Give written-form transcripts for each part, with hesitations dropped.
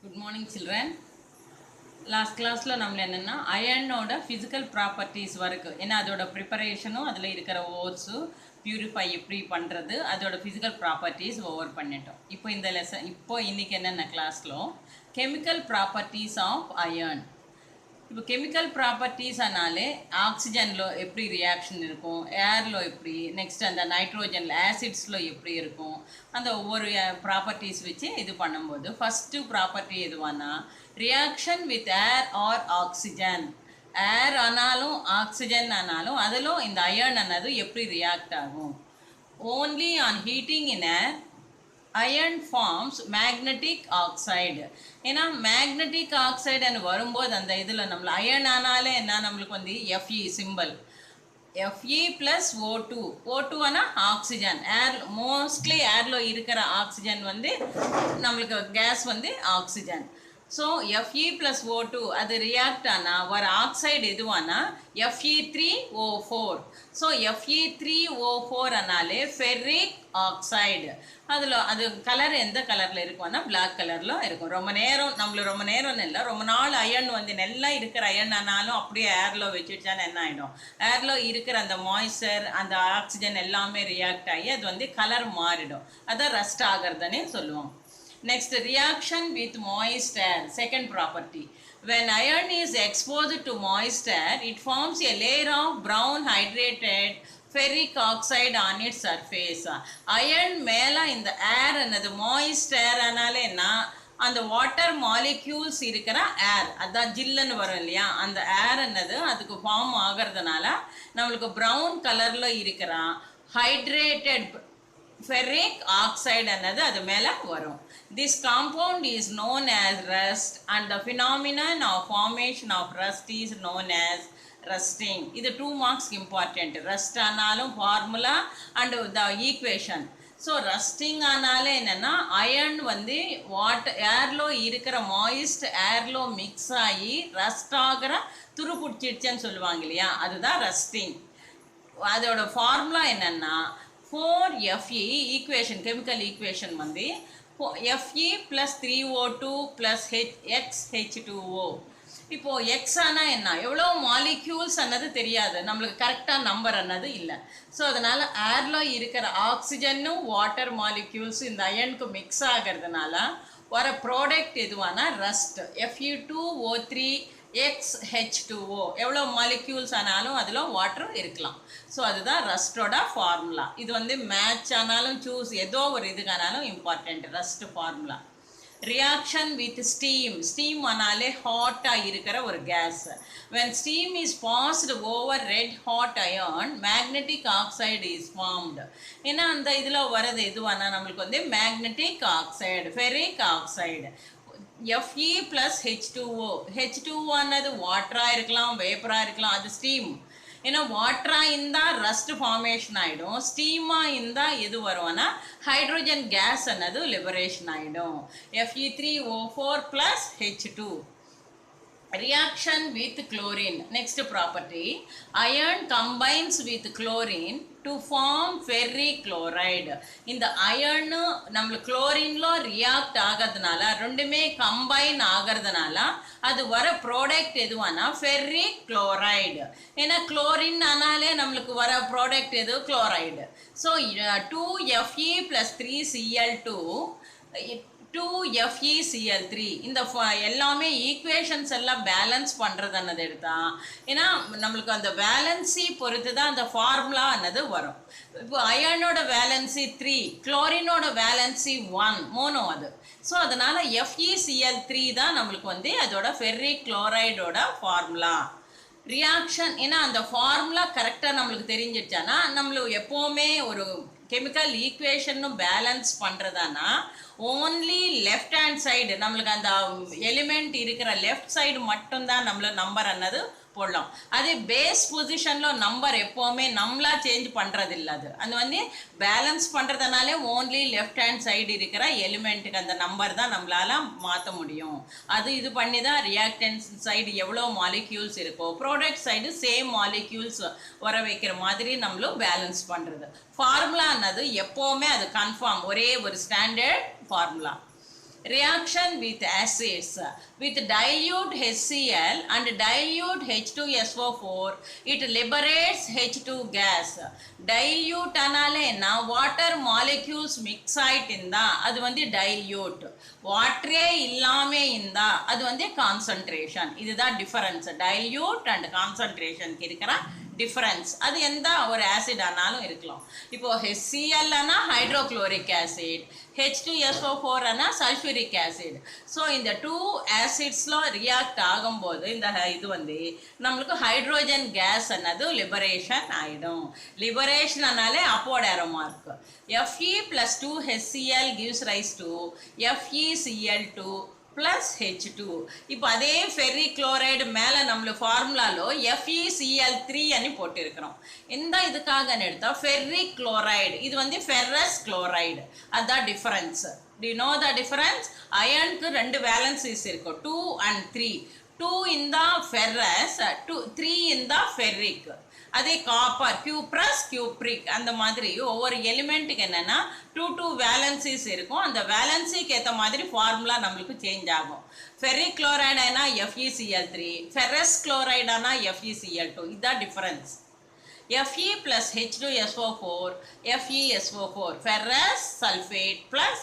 Good morning, children. Last கிளாஸில் நம்மள என்னென்னா அயனோட ஃபிசிக்கல் ப்ராப்பர்ட்டிஸ் வரைக்கும் ஏன்னா அதோட ப்ரிப்பரேஷனும் அதில் இருக்கிற ஓர்ஸு பியூரிஃபை எப்படி பண்ணுறது அதோட ஃபிசிக்கல் ப்ராப்பர்ட்டிஸ் ஓவர் பண்ணிட்டோம். இப்போ இன்றைக்கி என்னென்ன கிளாஸில் கெமிக்கல் ப்ராப்பர்ட்டிஸ் ஆஃப் அயர்ன். இப்போ கெமிக்கல் ப்ராப்பர்ட்டிஸ் ஆனாலே ஆக்சிஜனில் எப்படி ரியாக்ஷன் இருக்கும், ஏரில் எப்படி, நெக்ஸ்ட் அந்த நைட்ரோஜனில் ஆசிட்ஸில் எப்படி இருக்கும், அந்த ஒவ்வொரு ப்ராப்பர்ட்டிஸ் வச்சு இது பண்ணும்போது ஃபஸ்ட்டு ப்ராப்பர்ட்டி எதுவானா reaction with air or oxygen. Air ஆனாலும் ஆக்சிஜன் ஆனாலும் அதிலும் இந்த அயர்ன் ஆனது எப்படி ரியாக்ட் ஆகும். Only on heating in air iron forms magnetic oxide. ஏன்னா மேக்னட்டிக் ஆக்சைடுன்னு வரும்போது அந்த இதில் நம்மள அயர்ன் ஆனாலே என்ன நம்மளுக்கு வந்து F E simple F E plus O two ஆனால் ஆக்சிஜன். ஏர் மோஸ்ட்லி ஏரில் இருக்கிற ஆக்சிஜன் வந்து நம்மளுக்கு கேஸ் வந்து oxygen. So F E plus O two அது ரியாக்ட் ஆனால் வர ஆக்சைடு எதுவானா Fe3O4. ஸோ Fe3O4 ஆனாலே ஃபெர்ரிக் ஆக்சைடு. அதில் அது கலர் எந்த கலரில் இருக்கும்னா பிளாக் கலரில் இருக்கும். ரொம்ப நேரம் இல்லை, ரொம்ப நாள் அயர்ன் வந்து நல்லா இருக்கிற அயர்ன் ஆனாலும் அப்படியே ஏரில் வச்சுட்டான்னு என்ன ஆகிடும், ஏரில் இருக்கிற அந்த மாய்ஸ்சர் அந்த ஆக்சிஜன் எல்லாமே ரியாக்ட் ஆகி அது வந்து கலர் மாறிடும். அதான் ரஸ்ட் ஆகிறதுன்னு சொல்லுவோம். Next, reaction with moist air. Second property. When iron is exposed to moist air, it forms a layer of brown hydrated ferric oxide on its surface. Iron மேலே இந்த ஏர் என்னது மாய்ஸ்ட் ஏர் ஆனாலே என்ன அந்த வாட்டர் மாலிக்யூல்ஸ் இருக்கிற ஏர் அதான் ஜில்லுன்னு வரும் இல்லையா, அந்த ஏர் என்னது அதுக்கு ஃபார்ம் ஆகிறதுனால நம்மளுக்கு ப்ரௌன் கலரில் இருக்கிற ஹைட்ரேட்டட் ferric oxide என்னது அது மேலே வரும். This compound is known as rust and the phenomenon of formation of rust is known as rusting. இது 2 marks important. Rust ஆனாலும் formula and the equation. So rusting ஆனாலே என்னென்னா அயர்ன் வந்து ஏர்லோ இருக்கிற மாய்ஸ்ட் ஏர்லோ மிக்ஸ் ஆகி ரஸ்ட் ஆகிற துரு பிடிச்சிடுச்சுன்னு சொல்லுவாங்க இல்லையா, அதுதான் ரஸ்டிங். அதோட ஃபார்முலா என்னென்னா 4Fe ஈக்குவேஷன், கெமிக்கல் ஈக்குவேஷன் வந்து Fe + 3O2 + XH2O. இப்போது எக்ஸ் ஆனால் என்ன எவ்வளோ மாலிக்யூல்ஸ் அன்னது தெரியாது, நம்மளுக்கு கரெக்டாக நம்பர் அன்னது இல்லை. ஸோ அதனால் ஏரில் இருக்கிற ஆக்சிஜனும் வாட்டர் மாலிக்யூல்ஸ் இந்த அயனுக்கு மிக்ஸ் ஆகிறதுனால வர ப்ராடக்ட் எதுவானா ரஸ்ட். Fe2O3 XH2O எவ்வளோ மாலிக்யூல்ஸ் ஆனாலும் அதில் வாட்டர் இருக்கலாம். ஸோ அதுதான் ரஸ்டோட ஃபார்முலா. இது வந்து மேட்ச் ஆனாலும் சூஸ் ஏதோ ஒரு இதுக்கானாலும் important rust formula. Reaction with steam ஆனாலே ஹாட்டாக இருக்கிற ஒரு gas. when steam is passed over red hot iron magnetic oxide is formed. ஏன்னா அந்த இதில் வரது எதுவானா நம்மளுக்கு வந்து magnetic oxide ferric oxide. Fe + H2O. H2O ஆனது வாட்டராக இருக்கலாம், வேப்பராக இருக்கலாம், அது ஸ்டீம். ஏன்னா வாட்டராக இருந்தால் ரஸ்ட் ஃபார்மேஷன் ஆகிடும், ஸ்டீமாக இருந்தால் எது வரும்னா ஹைட்ரோஜன் கேஸ் அன்னது லிபரேஷன் ஆகிடும். Fe3O4 + H2. Reaction with chlorine. Next property, iron combines with chlorine to form ferric chloride. இந்த அயர்னு நம்ம குளோரின்ல ரியாக்ட் ஆகிறதுனால ரெண்டுமே கம்பைன் ஆகிறதுனால அது வர ப்ராடக்ட் எதுவானா ஃபெர்ரிக் குளோரைடு. ஏன்னா குளோரின் ஆனாலே நம்மளுக்கு வர ப்ராடக்ட் எது chloride. So 2Fe + 3Cl2 2FeCl3 இந்த எல்லாமே ஈக்குவேஷன்ஸ் எல்லாம் பேலன்ஸ் பண்ணுறது அன்னது எடுத்தா ஏன்னா நம்மளுக்கு அந்த வேலன்சி பொறுத்து தான் அந்த ஃபார்முலா அன்னது வரும். இப்போ அயர்னோட வேலன்சி 3, குளோரினோட வேலன்சி 1, மோனோ அது. ஸோ அதனால் FeCl3 தான் நம்மளுக்கு வந்து அதோட ஃபெர்ரிக் குளோரைடோட ஃபார்முலா. ரியாக்ஷன் ஏன்னா அந்த ஃபார்முலா கரெக்டாக நம்மளுக்கு தெரிஞ்சிடுச்சானா நம்மளுக்கு எப்போவுமே ஒரு கெமிக்கல் ஈக்குவேஷனும் பேலன்ஸ் பண்ணுறதானா ஓன்லி லெஃப்ட் ஹேண்ட் சைடு நம்மளுக்கு அந்த எலிமெண்ட் இருக்கிற லெஃப்ட் சைடு மட்டும்தான் நம்மளுக்கு நம்பர் அன்னது போடலாம். அதே பேஸ் பொசிஷனில் நம்பர் எப்போவுமே நம்மளா சேஞ்ச் பண்ணுறது இல்லை. அது வந்து பேலன்ஸ் பண்ணுறதுனாலே ஓன்லி லெஃப்ட் ஹேண்ட் சைடு இருக்கிற எலிமெண்ட்டுக்கு அந்த நம்பர் தான் நம்மளால் மாற்ற முடியும். அது இது பண்ணி தான் ரியாக்டன்ஸ் சைடு எவ்வளோ மாலிக்யூல்ஸ் இருக்கோ ப்ராடக்ட் சைடு சேம் மாலிக்யூல்ஸ் வர வைக்கிற மாதிரி நம்மளும் பேலன்ஸ் பண்ணுறது. ஃபார்முலான்னது எப்போவுமே அது கன்ஃபார்ம், ஒரே ஒரு standard formula. reaction with acids with dilute HCl and dilute H2SO4 it liberates H2 gas. dilute anale enna water molecules mix ஆயிட்டிருந்தா அது வந்து dilute, வாட்டரே இல்லாமே இருந்தா அது வந்து கான்சன்ட்ரேஷன். இதுதான் டிஃபரன்ஸ் dilute and கான்சன்ட்ரேஷனுக்கு இருக்கிற டிஃபரன்ஸ். அது எந்த ஒரு ஆசிட் ஆனாலும் இருக்கலாம். இப்போ HCl ஆனா ஹைட்ரோக்ளோரிக் ஆசிட், H2SO4 ஆனா சல்ஃபூரிக் ஆசிட். ஸோ இந்த டூ ஆசிட்ஸ்ல ரியாக்ட் ஆகும்போது இந்த இது வந்து நம்மளுக்கு ஹைட்ரோஜன் கேஸ் ಅನ್ನೋದು லிபரேஷன் ஆயிடும். லிபரேஷன் ஆனாலே upward arrow mark. Fe plus 2HCl gives rise to FeCl2 plus H2. இப்போ அதே ஃபெர்ரிக் குளோரைடு மேலே நம்மளுக்கு ஃபார்முலாலோ FeCl3 అని போட்டிருக்கிறோம். இந்த இதுக்காக எடுத்தா ஃபெர்ரிக் குளோரைடு, இது வந்து ஃபெர்ரஸ் குளோரைடு. அதுதான் difference. Do you know the difference? அயனுக்கு ரெண்டு வேலன்சிஸ் இருக்கும், 2 and 3. 2 in the ferrous, 3 in the ferric. அதே காப்பர் கியூப்ரஸ் கியூப்ரிக் அந்த மாதிரி ஒவ்வொரு எலிமெண்ட்டுக்கு என்னென்னா 2 வேலன்சிஸ் இருக்கும். அந்த வேலன்சிக்கு ஏற்ற மாதிரி ஃபார்முலா நம்மளுக்கு சேஞ்ச் ஆகும். ஃபெர்ரிக் குளோரைடானா FeCl3, ஃபெரஸ் குளோரைடானா FeCl2. இதுதான் difference. Fe plus H2SO4 FeSO4 ferrous sulfate plus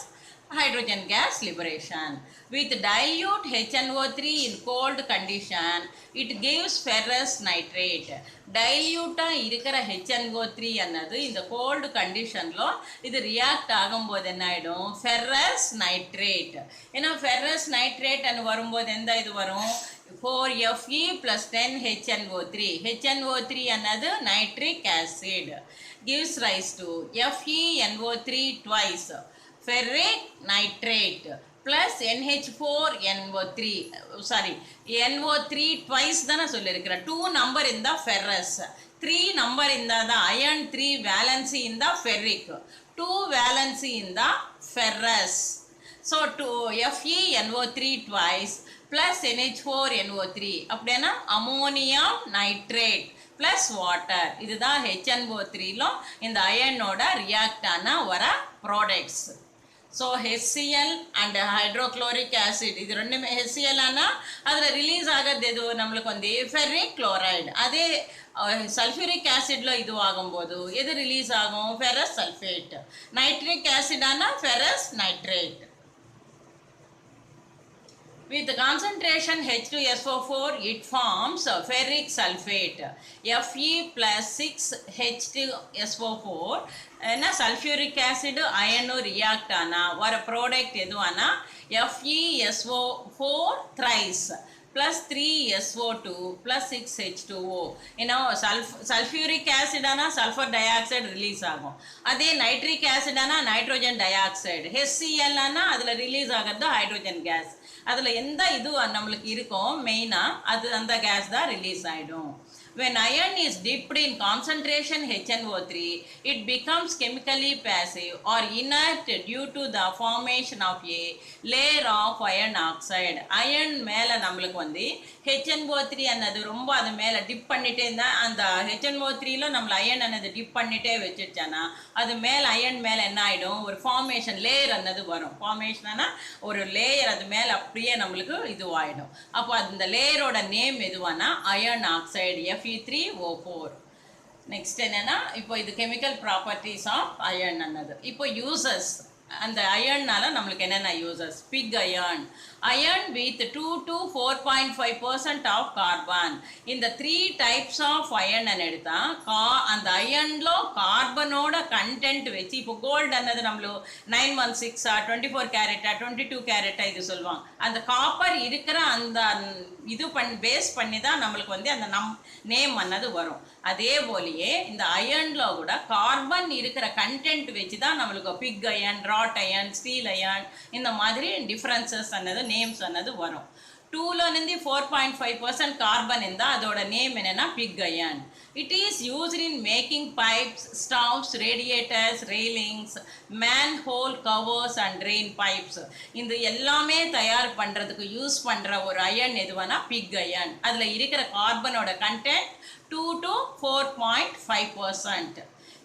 hydrogen gas liberation. With dilute HNO3 in cold condition, it gives ferrous nitrate. Dilute இருக்கிற HNO3 ಅನ್ನೋದು இந்த cold conditionல இது ரியாக்ட் ஆகும்போது என்ன ஆயிடும், ferrous nitrate. ஏன்னா ferrous nitrate அன்னு வரும்போது எந்த இது வரும், 4Fe plus 10HNO3. HNO3 ಅನ್ನೋದು nitric acid gives rise to FeNO3 twice. Ferric nitrate plus NH4NO3, sorry, NO3 twice தானே சொல்லியிருக்கிறேன். 2 number in the ferrous, 3 number in the iron, 3 valency in the ferric, 2 valency in the ferrous. So FeNO3 twice plus NH4NO3 அப்படின்னா ammonium nitrate plus water. இதுதான் HNO3ல இந்த அயனோட react ஆன வர products. So HCl and hydrochloric acid இது ரெண்டுமே HCl ஆனால் அதில் release ஆகிறது எது நம்மளுக்கு வந்து ஃபெர்ரிக் குளோரைடு. அதே சல்ஃபூரிக் ஆசிட்ல இது ஆகும்போது எது ரிலீஸ் ஆகும், ஃபெரஸ் சல்ஃபேட். நைட்ரிக் ஆசிட் ஆனால் ferrous nitrate. With concentration H2SO4 it forms ferric sulfate. Fe plus 6H2SO4 என்ன sulfuric acid iron react ஆனா வர product எதுவானா FeSO4 thrice plus 3SO2 plus 6H2O. sulfuric acid ஆனா sulfur dioxide release ஆகும். அதே nitric acid ஆனா nitrogen dioxide. HCl ஆனா அதில் release ஆகிறது ஹைட்ரோஜன் கேஸ். அதில் எந்த இது நம்மளுக்கு இருக்கும் மெயினாக அது அந்த கேஸ் தான் ரிலீஸ் ஆகிடும். When iron is dipped in concentration HNO3, it becomes chemically passive or inert due to the formation of a layer of iron oxide. Iron மேலே நம்மளுக்கு வந்து HNO3 ಅನ್ನೋದು ரொம்ப அது மேலே டிப் பண்ணிட்டே இருந்தால் அந்த HNO3ல நம்மளை அயன் ಅನ್ನೋದು டிப் பண்ணிட்டே வச்சுருச்சானா அது மேலே அயன் மேலே என்ன ஆகிடும், ஒரு ஃபார்மேஷன் லேயர் ಅನ್ನೋದು வரும். ஃபார்மேஷன்னா ஒரு லேயர் அது மேலே அப்படியே நம்மளுக்கு இதுவாகிடும். அப்போ அந்த லேயரோட நேம் எதுவானா அயன் ஆக்சைடு Fe3O4. நெக்ஸ்ட் என்னன்னா இப்போ இது கெமிக்கல் ப்ராப்பர்ட்டிஸ் ஆஃப் அயர்ன் ಅನ್ನೋದು. இப்போ யூசஸ் அந்த அயர்னால நம்மளுக்கு என்னென்ன uses, pig iron, iron with 2 to 4.5% of carbon. இந்த 3 டைப்ஸ் ஆஃப் அயர்ன் எடுத்தா அந்த அயர்ன்ல கார்பனோட கண்டென்ட் வச்சு இப்போ கோல்டு ಅನ್ನೋದು நம்மளு 916 24 கேரட்டா 22 கேரட்டா இது சொல்லுவாங்க. அந்த காப்பர் இருக்கிற அந்த இது பேஸ் பண்ணி தான் நம்மளுக்கு வந்து அந்த நேம் ಅನ್ನೋದು வரும். அதே போலியே இந்த அயர்ன்ல கூட கார்பன் இருக்கிற கண்டென்ட் வச்சு தான் நம்மளுக்கு pig iron, wrought iron, steel iron இந்த மாதிரி டிஃப்ரென்சஸ் ಅನ್ನೋದು நேம்ஸ் ಅನ್ನೋದು வரும். 2ல 4.5% கார்பன் இருந்தால் அதோட நேம் என்னன்னா pig iron. It is used in making pipes, stoves, radiators, railings, manhole covers and drain pipes. இந்த எல்லாமே தயார் பண்ணுறதுக்கு யூஸ் பண்ணுற ஒரு அயர்ன் எதுவானா பிக் அயர்ன். அதில் இருக்கிற கார்பனோட content 2 to 4.5%.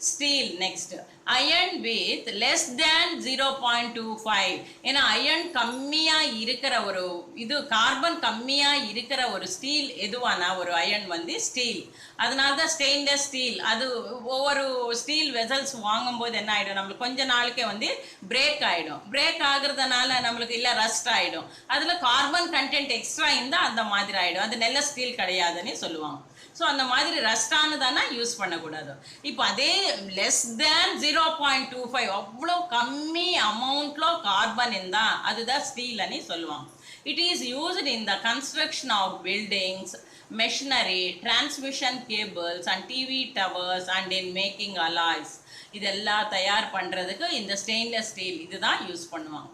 Steel next. Iron with less than 0.25. ஏன்னா அயன் கம்மியாக இருக்கிற ஒரு இது கார்பன் கம்மியாக இருக்கிற ஒரு ஸ்டீல் எதுவானா ஒரு அயன் வந்து ஸ்டீல். அதனால தான் ஸ்டெயின்லெஸ் ஸ்டீல். அது ஒவ்வொரு ஸ்டீல் வெசல்ஸ் வாங்கும்போது என்ன ஆகிடும், நம்மளுக்கு கொஞ்ச நாளுக்கே வந்து பிரேக் ஆகிடும். பிரேக் ஆகுறதுனால நம்மளுக்கு இல்லை ரஸ்ட் ஆகிடும். அதில் கார்பன் கண்டென்ட் எக்ஸ்ட்ரா இருந்தால் அந்த மாதிரி ஆகிடும். அது நல்ல ஸ்டீல் கிடையாதுன்னு சொல்லுவாங்க. ஸோ அந்த மாதிரி ரஸ்டானதானா யூஸ் பண்ணக்கூடாது. இப்போ அதே லெஸ் தேன் 0.25 அவ்வளோ கம்மி அமௌண்ட்ல கார்பன் இருந்தால் அதுதான் ஸ்டீல் அனி சொல்லுவாங்க. It is used in the construction of buildings, machinery, transmission cables and TV towers and in making alloys. இதெல்லாம் தயார் பண்ணுறதுக்கு இந்த ஸ்டெயின்லெஸ் ஸ்டீல் இதுதான் யூஸ் பண்ணுவாங்க.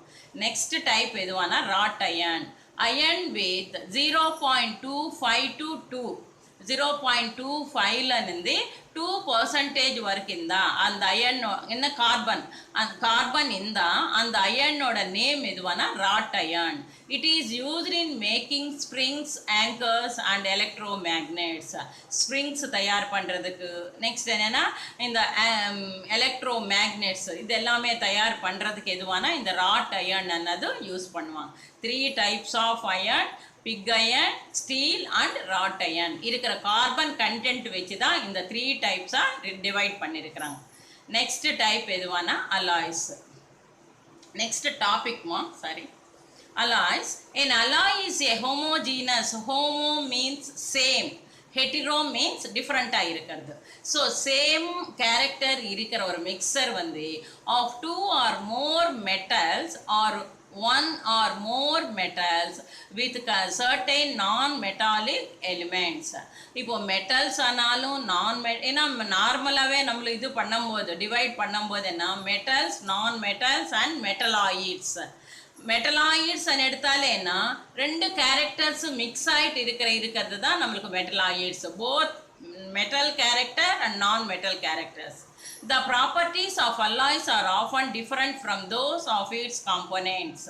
நெக்ஸ்ட் டைப் எதுவானா wrought iron. Iron with 0.25 to 2 0.25லேருந்து 2% வரைக்கும் இருந்தால் அந்த அயன் என்ன கார்பன், அந்த கார்பன் இருந்தால் அந்த அயனோட நேம் எதுவானா wrought iron. It is used in making springs, anchors and electromagnets. Springs தயார் பண்ணுறதுக்கு, நெக்ஸ்ட் என்னென்னா இந்த எலக்ட்ரோ மேக்னெட்ஸ் இது எல்லாமே தயார் பண்ணுறதுக்கு எதுவானா இந்த ராட் அயன் அன்னது யூஸ் பண்ணுவாங்க. 3 types of iron, pig iron, steel and wrought iron இருக்கிற கார்பன் கண்டென்ட் வச்சு தான் இந்த 3 டைப்ஸாக டிவைட் பண்ணியிருக்கிறாங்க. நெக்ஸ்ட் டைப் எதுவானா அலாய்ஸ். நெக்ஸ்ட் டாபிக்மா sorry alloys. an alloy is a homogeneous. homo means same, hetero means டிஃப்ரெண்ட்டாக இருக்கிறது. ஸோ சேம் கேரக்டர் இருக்கிற ஒரு மிக்சர் வந்து of 2 or more metals or 1 or more metals with certain non-metallic elements. இப்போ metals ஆனாலும் ஏன்னா நார்மலாகவே நம்மள இது பண்ணும்போது டிவைட் பண்ணும்போது என்ன மெட்டல்ஸ், நான் மெட்டல்ஸ் அண்ட் மெட்டலாயிட்ஸ். மெட்டலாயிட்ஸ் எடுத்தாலே என்ன 2 கேரக்டர்ஸ் மிக்ஸ் ஆகிட்டு இருக்கிறது தான் நம்மளுக்கு metalloids. Both metal character and non-metal characters. The properties of alloys are often different from those of its components.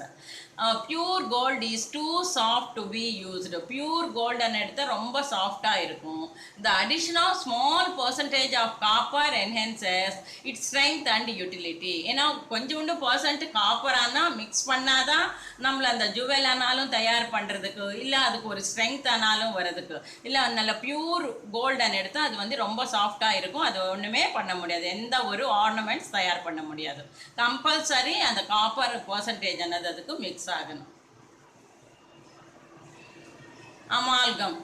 Pure gold is too soft to be used. Pure gold எடுத்து ரொம்ப சாஃப்டாக இருக்கும். The addition of small percentage of copper enhances its strength and utility. ஏன்னா கொஞ்சோண்டு percent copper ஆனால் mix பண்ணாதான் நம்மள அந்த ஜுவல் ஆனாலும் தயார் பண்ணுறதுக்கு, இல்லை அதுக்கு ஒரு ஸ்ட்ரென்த் ஆனாலும் வர்றதுக்கு, இல்லை நல்ல பியூர் கோல்டன் எடுத்து அது வந்து ரொம்ப சாஃப்டாக இருக்கும். அது ஒன்றுமே பண்ண முடியாது, எந்த ஒரு ஆர்னமெண்ட்ஸ் தயார் பண்ண முடியாது. கம்பல்சரி அந்த காப்பர் பர்சன்டேஜ் ஆனது அதுக்கு மிக்ஸ் ஆகணும். Amalgam.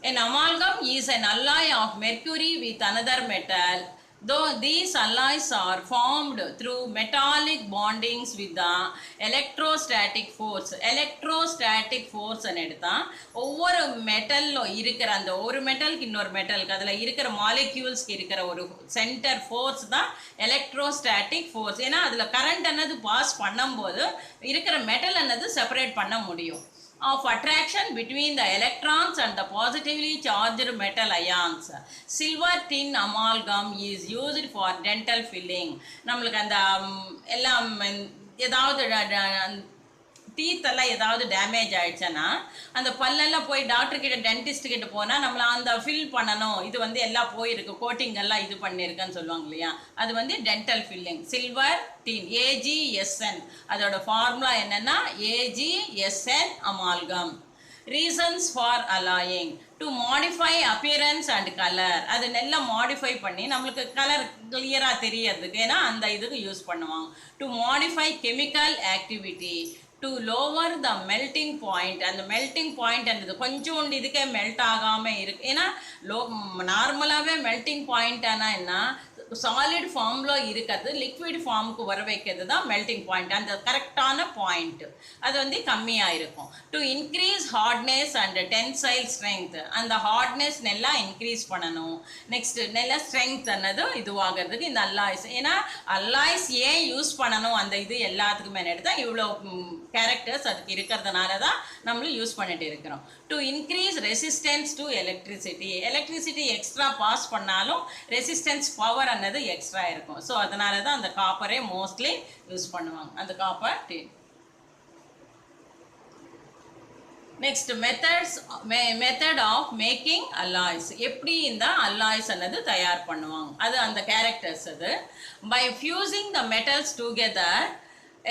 An amalgam is an alloy of mercury with another metal. Though these alloys are formed through metallic bondings with the electrostatic force. Electrostatic force எடுத்தா ஒவ்வொரு மெட்டல்ல இருக்கிற அந்த ஒரு மெட்டலுக்கு இன்னொரு மெட்டலுக்கு அதில் இருக்கிற மாலிக்யூல்ஸ்க்கு இருக்கிற ஒரு சென்டர் ஃபோர்ஸ் தான் எலக்ட்ரோஸ்டாட்டிக் ஃபோர்ஸ். ஏன்னா அதில் கரண்ட் என்னது பாஸ் பண்ணும்போது இருக்கிற மெட்டல் என்னது செப்பரேட் பண்ண முடியும். Of attraction between the electrons and the positively charged metal ions. Silver tin amalgam is used for dental filling. நம்மளுக்கு அந்த எல்லாம் ஏதாவது டீத் எல்லாம் ஏதாவது டேமேஜ் ஆயிடுச்சுன்னா அந்த பல்லெல்லாம் போய் டாக்டர் கிட்ட டென்டிஸ்ட் கிட்ட போனால் நம்மளை அந்த ஃபில் பண்ணணும், இது வந்து எல்லாம் போயிருக்கு கோட்டிங் எல்லாம் இது பண்ணியிருக்குன்னு சொல்லுவாங்க இல்லையா, அது வந்து dental filling. Silver tin AgSN அதோட ஃபார்முலா என்னன்னா AgSN amalgam. Reasons for alloying to modify appearance and colour. அது நல்லா மாடிஃபை பண்ணி நம்மளுக்கு கலர் கிளியராக தெரியறதுக்கு ஏன்னா அந்த இதுக்கு யூஸ் பண்ணுவாங்க. To modify chemical activity, to lower the melting point. அந்த மெல்டிங் பாயிண்ட் அந்த கொஞ்சோண்டு இதுக்கே மெல்ட் ஆகாமல் இருக்கு. ஏன்னா நார்மலாகவே மெல்டிங் பாயிண்ட் ஆனால் என்ன சாலிட் ஃபார்மில் இருக்கிறது லிக்விட் ஃபார்முக்கு வர வைக்கிறது தான் மெல்டிங் பாயிண்ட். அந்த கரெக்டான பாயிண்ட் அது வந்து கம்மியாக இருக்கும். To increase hardness and tensile strength. அந்த ஹார்ட்னஸ் நல்லா இன்க்ரீஸ் பண்ணணும். நெக்ஸ்ட் நல்லா ஸ்ட்ரென்த் ಅನ್ನೋದು இதுவாகிறதுக்கு இந்த அல்லாய்ஸ். ஏன்னா அல்லாய்ஸ் ஏன் யூஸ் பண்ணணும் அந்த இது எல்லாத்துக்குமே எடுத்தால் இவ்வளோ கேரக்டர்ஸ் அதுக்கு இருக்கிறதுனால தான் நம்மளும் யூஸ் பண்ணிட்டு இருக்கிறோம். To increase resistance to electricity. Electricity extra pass பண்ணாலும் ரெசிஸ்டன்ஸ் பவர் ಅನ್ನೋದು எக்ஸ்ட்ரா இருக்கும். ஸோ அதனால தான் அந்த காப்பரே மோஸ்ட்லி யூஸ் பண்ணுவாங்க. அந்த copper tin. Next method of making alloys. எப்படி இந்த அலாய்ஸ் அன்னது தயார் பண்ணுவாங்க, அது அந்த கேரக்டர்ஸ். அது by fusing the metals together.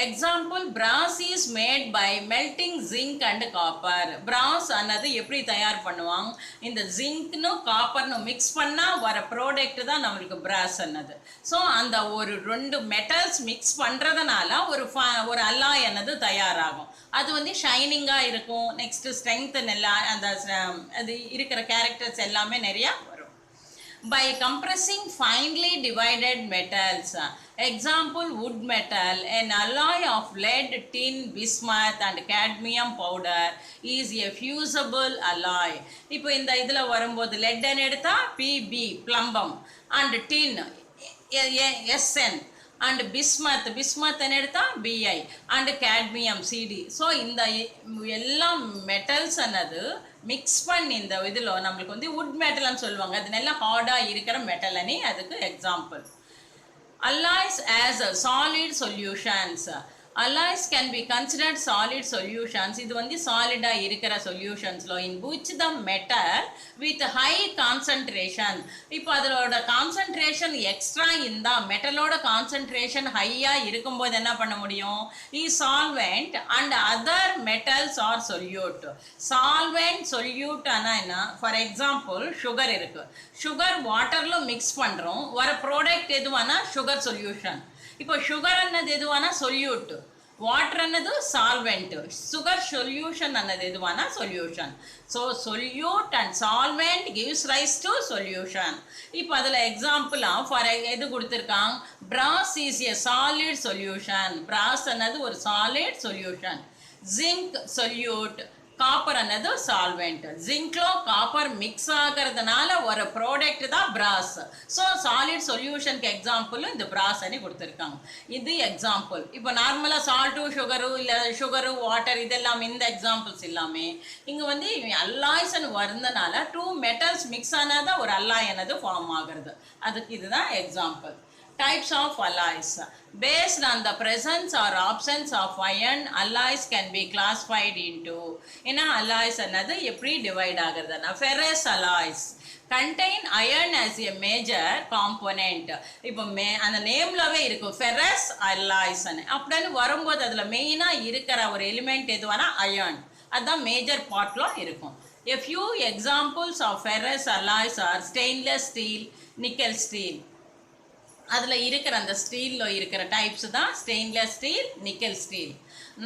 Example, brass is made by melting zinc and copper. brass அன்னது எப்படி தயார் பண்ணுவாங்க, இந்த ஜிங்க்னு காப்பர்னு மிக்ஸ் பண்ணால் வர ப்ராடக்ட் தான் நம்மளுக்கு brass அன்னது. ஸோ அந்த ஒரு ரெண்டு மெட்டல்ஸ் மிக்ஸ் பண்ணுறதுனால ஒரு அல்லாய் அன்னது தயாராகும். அது வந்து ஷைனிங்காக இருக்கும். நெக்ஸ்ட்டு ஸ்ட்ரெங்தன் எல்லாம் அந்த அது இருக்கிற கேரக்டர்ஸ் எல்லாமே நிறையா வரும். By compressing finely divided metals. Example, wood metal, an alloy of lead, tin, bismuth and cadmium powder is a fusible alloy. இப்போ இந்த இதில் வரும்போது lead எடுத்தா Pb plumbum and tin Sn and bismuth எடுத்தா Bi and cadmium Cd. So இந்த எல்லா metals அன்னது mix பண்ணி இந்த இதில் நம்மளுக்கு வந்து வுட் மெட்டல்னு சொல்லுவாங்க. அது நல்லா ஹார்டாக இருக்கிற மெட்டல்னு அதுக்கு example. Alloys as solid solutions. Alloys can be considered solid solutions. இது வந்து சாலிடாக இருக்கிற சொல்யூஷன்ஸில் in which the metal with high concentration. இப்போ அதோட கான்சன்ட்ரேஷன் எக்ஸ்ட்ரா இருந்தால் மெட்டலோட கான்சன்ட்ரேஷன் ஹையாக இருக்கும்போது என்ன பண்ண முடியும், is solvent and other metals are solute. Solvent solute ஆனால் என்ன, ஃபார் எக்ஸாம்பிள் சுகர் இருக்குது. சுகர் வாட்டரில் மிக்ஸ் பண்ணுறோம், வர ப்ராடக்ட் எதுவானா சுகர் சொல்யூஷன். இப்போ சுகர் அன்னது எதுவானா சொல்யூட், வாட்டர் அன்னது சால்வெண்ட், சுகர் சொல்யூஷன் அன்னது எதுவானா solution. So solute and solvent gives rise to solution. இப்போ அதில் எக்ஸாம்பிளாக ஃபார் எது கொடுத்துருக்காங்க, brass is a solid solution. brass அன்னது ஒரு solid solution. Zinc solute, copper அன்னது சால்வெண்ட். ஜிங்க்லோ காப்பர் மிக்ஸ் ஆகிறதுனால ஒரு ப்ராடக்ட் தான் பிராஸ். ஸோ சாலிட் சொல்யூஷனுக்கு எக்ஸாம்பிள் இந்த பிராஸ் அனி கொடுத்துருக்காங்க. இது எக்ஸாம்பிள். இப்போ நார்மலாக சால்ட்டு சுகரு இல்லை சுகரு வாட்டர் இதெல்லாம் இந்த எக்ஸாம்பிள்ஸ் எல்லாமே இங்கே வந்து அல்லாய்ஸ்ன்னு வருந்தனால டூ மெட்டல்ஸ் மிக்ஸ் ஆனால் தான் ஒரு அல்லாய் என்னது ஃபார்ம் ஆகிறது. அதுக்கு இதுதான் example. Types of alloys. Based on the presence or absence of iron, alloys can be classified into. ஏன்னா alloys என்னது எப்படி divide ஆகுறதுன்னா, ferrous alloys contain iron as a major component. இப்போ அந்த நேம்லவே இருக்கும் ferrous alloys. அப்படின்னு வரும்போது அதில் மெயினாக இருக்கிற ஒரு எலிமெண்ட் எதுவானா அயர்ன், அதுதான் மேஜர் பார்ட்டில் இருக்கும். A few examples of ferrous alloys are stainless steel, nickel steel. அதில் இருக்கிற அந்த ஸ்டீலில் இருக்கிற டைப்ஸ் தான் stainless steel, nickel steel.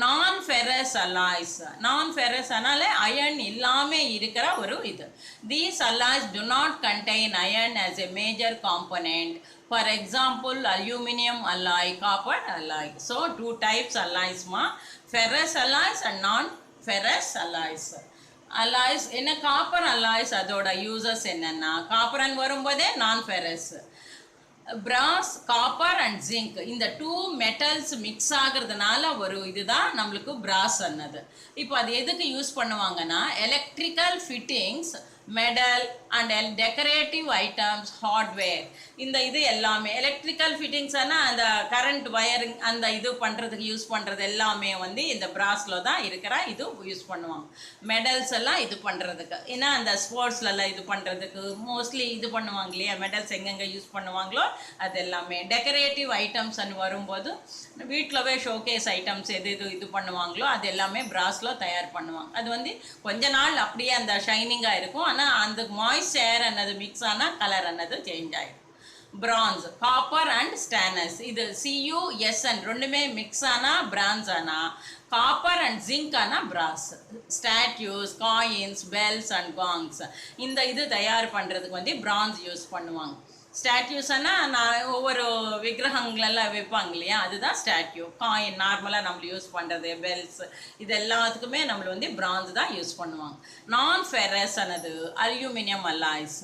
Non ferrous alloys, non ferrous அதனால அயர்ன் இல்லாமல் இருக்கிற ஒரு இது. These alloys do not contain iron as a major component. For example aluminium alloy, copper alloy. So two types அலாய்ஸ்மா, ferrous alloys and non ferrous alloys. Alloys என்ன, copper alloys அதோட uses என்னென்னா, காப்பர்னு வரும்போதே non ferrous. brass, copper and zinc இந்த two metals mix ஆகிறதுனால ஒரு இதுதான் நம்மளுக்கு brass அன்னது. இப்போ அது எதுக்கு யூஸ் பண்ணுவாங்கன்னா, electrical fittings, medal and decorative items, hardware, இந்த இது எல்லாமே எலக்ட்ரிக்கல் ஃபிட்டிங்ஸ்னா அந்த கரண்ட் வயரிங் அந்த இது பண்ணுறதுக்கு யூஸ் பண்ணுறது எல்லாமே வந்து இந்த பிராஸில் தான் இருக்கிற இது யூஸ் பண்ணுவாங்க. மெடல்ஸ் எல்லாம் இது பண்ணுறதுக்கு, ஏன்னா அந்த ஸ்போர்ட்ஸ்லலாம் இது பண்ணுறதுக்கு மோஸ்ட்லி இது பண்ணுவாங்க இல்லையா, மெடல்ஸ் எங்கெங்கே யூஸ் பண்ணுவாங்களோ அது எல்லாமே. டெக்கரேட்டிவ் ஐட்டம்ஸ்ன்னு வரும்போது வீட்டிலவே ஷோகேஸ் ஐட்டம்ஸ் எது இது பண்ணுவாங்களோ அது எல்லாமே பிராஸில் தயார் பண்ணுவாங்க. அது வந்து கொஞ்ச நாள் அப்படியே அந்த ஷைனிங்காக இருக்கும், ஆனால் அந்த மாய்ஸ்சர் அன்னது மிக்ஸ் ஆனால் கலர் அன்னது சேஞ்ச் ஆகிடும். பிரான்ஸ், காப்பர் அண்ட் ஸ்டானஸ், இது CuSn ரெண்டுமே மிக்ஸ் ஆனால் பிரான்ஸ் ஆனால், காப்பர் அண்ட் ஜிங்க் ஆனால் பிராஸ். ஸ்டாட்யூஸ், காயின்ஸ், பெல்ஸ் அண்ட் காங்ஸ் இந்த இது தயார் பண்ணுறதுக்கு வந்து பிரான்ஸ் யூஸ் பண்ணுவாங்க. ஸ்டாட்யூஸ்னா நான் ஒவ்வொரு விக்கிரகங்களெல்லாம் வைப்பாங்க இல்லையா, அதுதான் ஸ்டாட்யூ. காயின் நார்மலாக நம்மள யூஸ் பண்ணுறது, பெல்ஸ் இது எல்லாத்துக்குமே நம்மள வந்து பிரான்ஸ் தான் யூஸ் பண்ணுவாங்க. நான் ஃபெரஸ் ஆனது அல்யூமினியம் அலாய்ஸ்.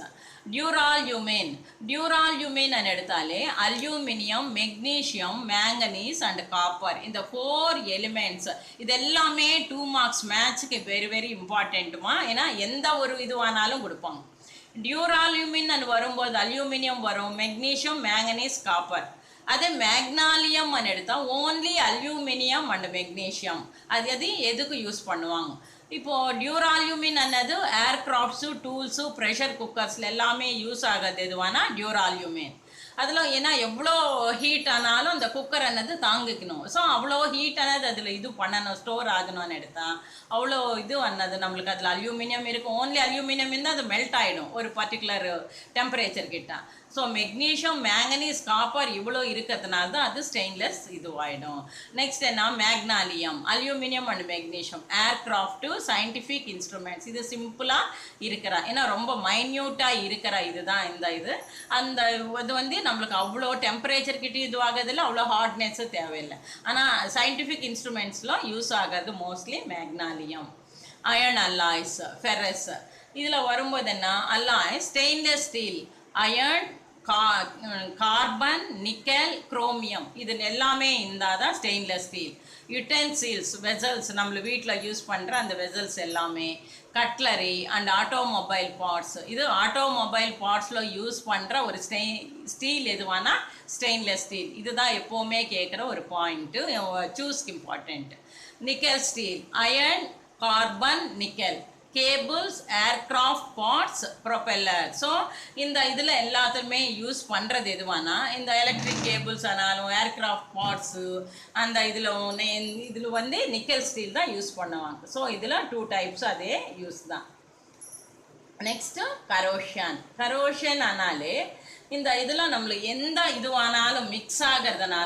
டியூரால்யூமின் எடுத்தாலே அல்யூமினியம், மெக்னீஷியம், மேங்கனீஸ் அண்ட் காப்பர் இந்த 4 எலிமெண்ட்ஸ் இது எல்லாமே 2 மார்க்ஸ் மேட்சுக்கு வெரி வெரி இம்பார்ட்டண்ட்டுமா. ஏன்னா எந்த ஒரு இதுவானாலும் கொடுப்பாங்க. டியூரால்யூமின் வரும்போது அல்யூமினியம் வரும், மெக்னீஷியம், மேங்கனீஸ், காப்பர். అదే మ్యాగ్నాలియం అని எடுத்தா ஓன்லி அல்யூமினியம் அண்ட் மெக்னீஷியம். அது எதுக்கு யூஸ் பண்ணுவாங்க? இப்போ டியூரால்யூமின் ಅನ್ನೋದು ஏர்கிராஃப்ட்ஸு டூல்ஸு ப்ரெஷர் குக்கர்ஸ்ல எல்லாமே யூஸ் ஆகிறது எதுவானா டியூரால்யூமின். அதில் ஏன்னா எவ்வளோ ஹீட் ஆனாலும் அந்த குக்கர் ಅನ್ನೋದು தாங்கிக்கணும். ஸோ அவ்வளோ ஹீட் ಅನ್ನೋದು அதில் இது பண்ணணும், ஸ்டோர் ஆகணும்னு எடுத்தா அவ்வளோ இது ಅನ್ನೋದು நம்மளுக்கு அதில் அல்யூமினியம் இருக்கும். ஓன்லி அல்யூமினியம் இருந்தால் அது மெல்ட் ஆகிடும் ஒரு பர்டிகுலர் டெம்பரேச்சர் கிட்ட. ஸோ மெக்னீஷியம் மேங்கனீஸ் காப்பர் இவ்வளோ இருக்கிறதுனால தான் அது ஸ்டெயின்லெஸ் இதுவாகிடும். நெக்ஸ்ட் என்ன magnalium, aluminium and magnesium, aircraft scientific instruments. இது சிம்பிளாக இருக்கிற ஏன்னா ரொம்ப மைன்யூட்டாக இருக்கிற இதுதான் இந்த இது. அந்த இது நம்மளுக்கு அவ்வளோ டெம்பரேச்சர் கிட்ட இதுவாகிறதுல அவ்வளோ ஹார்ட்னஸ்ஸும் தேவையில்லை. ஆனால் சயின்டிஃபிக் இன்ஸ்ட்ருமெண்ட்ஸில் யூஸ் ஆகிறது mostly magnalium. Iron alloys, ferrous. இதில் வரும்போது என்ன alloys stainless steel, iron, carbon, nickel, chromium இது எல்லாமே இருந்தால் தான் ஸ்டெயின்லெஸ் ஸ்டீல். யுட்டென்சில்ஸ், வெசல்ஸ், நம்ம வீட்டில் யூஸ் பண்ணுற அந்த வெசல்ஸ் எல்லாமே, கட்லரி அண்ட் ஆட்டோமொபைல் பார்ட்ஸ். இது ஆட்டோமொபைல் பார்ட்ஸில் யூஸ் பண்ணுற ஒரு ஸ்டீல் எதுவானா ஸ்டெயின்லெஸ் ஸ்டீல். இதுதான் எப்போவுமே கேட்குற ஒரு பாயிண்ட்டு, சூஸ்க்கு important. Nickel steel, iron, carbon, nickel. Cables, aircraft parts, propeller. So இந்த இதில் எல்லாத்துமே யூஸ் பண்ணுறது எதுவானா இந்த எலக்ட்ரிக் கேபிள்ஸ் ஆனாலும் ஏர்கிராஃப்ட் பார்ட்ஸு அந்த இதில் நிக்கல் ஸ்டீல் தான் யூஸ் பண்ணுவாங்க. ஸோ இதில் 2 டைப்ஸ் அதே யூஸ் தான். Next corrosion. கரோஷன் ஆனாலே இந்த இதில் நம்மளுக்கு எந்த இதுவானாலும் மிக்ஸ் ஆகிறதுனால